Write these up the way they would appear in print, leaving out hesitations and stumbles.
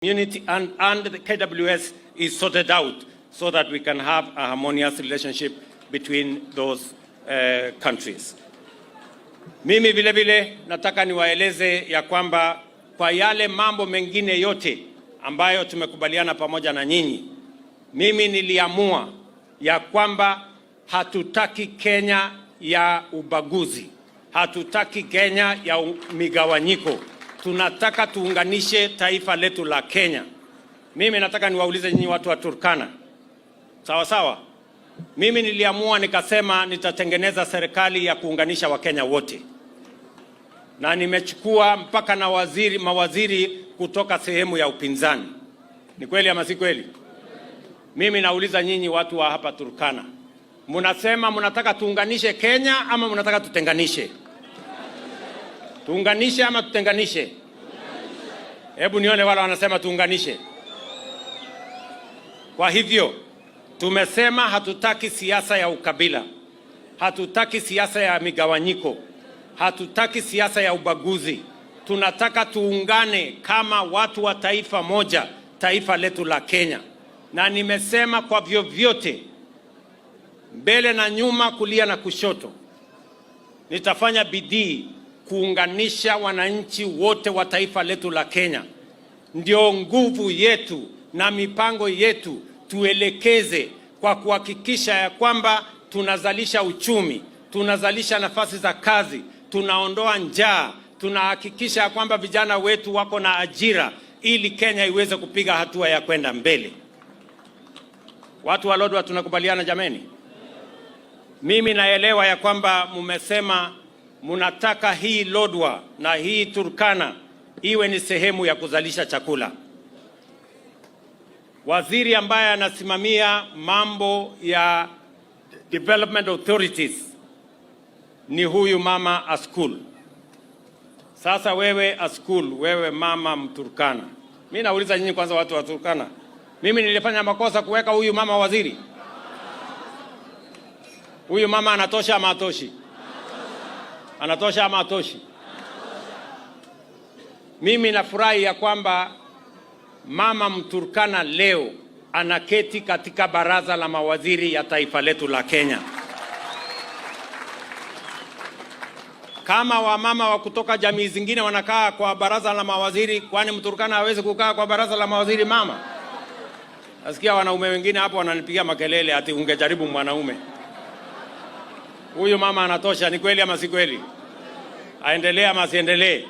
community and the KWS is sorted out so that we can have a harmonious relationship between those countries. Mimi vile vile nataka niwaeleze ya kwamba kwa yale mambo mengine yote ambayo tumekubaliana pamoja na nyinyi, mimi niliamua ya kwamba hatutaki Kenya ya ubaguzi, hatutaki Kenya ya migawanyiko. Tunataka tuunganishe taifa letu la Kenya. Mimi nataka niwaulize nyinyi watu wa Turkana. Sawa sawa? Mimi niliamua nikasema nitatengeneza serikali ya kuunganisha Wakenya wote. Na nimechukua mpaka na mawaziri kutoka sehemu ya upinzani. Ni kweli ama si kweli? Mimi nauliza nyinyi watu wa hapa Turkana. Mnasema mnataka tuunganishe Kenya ama mnataka tutenganishe? Tuunganishe ama tutenganishe? Hebu nione wala wanasema tuunganishe. Kwa hivyo tumesema hatutaki siasa ya ukabila, hatutaki siasa ya migawanyiko, hatutaki siasa ya ubaguzi. Tunataka tuungane kama watu wa taifa moja, taifa letu la Kenya. Na nimesema kwa vyovyote, mbele na nyuma, kulia na kushoto, nitafanya bidii kuunganisha wananchi wote wa taifa letu la Kenya. Ndio nguvu yetu na mipango yetu tuelekeze kwa kuhakikisha ya kwamba tunazalisha uchumi, tunazalisha nafasi za kazi, tunaondoa njaa, tunahakikisha ya kwamba vijana wetu wako na ajira ili Kenya iweze kupiga hatua ya kwenda mbele. Watu wa Lodwar tunakubaliana jameni? Mimi naelewa ya kwamba mumesema munataka hii Lodwar na hii Turkana iwe ni sehemu ya kuzalisha chakula. Waziri ambaye anasimamia mambo ya development authorities ni huyu mama Askul. Sasa wewe Askul, wewe mama Mturkana, mimi nauliza nyinyi kwanza, watu wa Turkana, mimi nilifanya makosa kuweka huyu mama waziri? Huyu mama anatosha ama atoshi? Anatosha ama atoshi? Mimi nafurahi ya kwamba mama Mturkana leo anaketi katika baraza la mawaziri ya taifa letu la Kenya. Kama wamama wa kutoka jamii zingine wanakaa kwa baraza la mawaziri, kwani Mturkana hawezi kukaa kwa baraza la mawaziri mama? Nasikia wanaume wengine hapo wananipigia makelele ati ungejaribu mwanaume. Huyu mama anatosha, ni kweli ama si kweli? Aendelee ama asiendelee?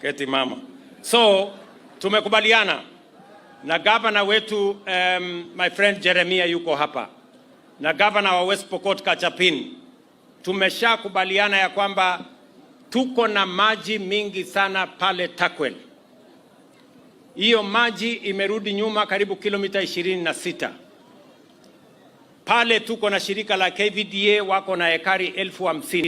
Keti mama. So tumekubaliana na gavana wetu my friend Jeremia yuko hapa, na gavana wa West Pokot Kachapin. Tumeshakubaliana ya kwamba tuko na maji mingi sana pale Takwel. Hiyo maji imerudi nyuma karibu kilomita 26. Pale tuko na shirika la KVDA wako na ekari 50,000.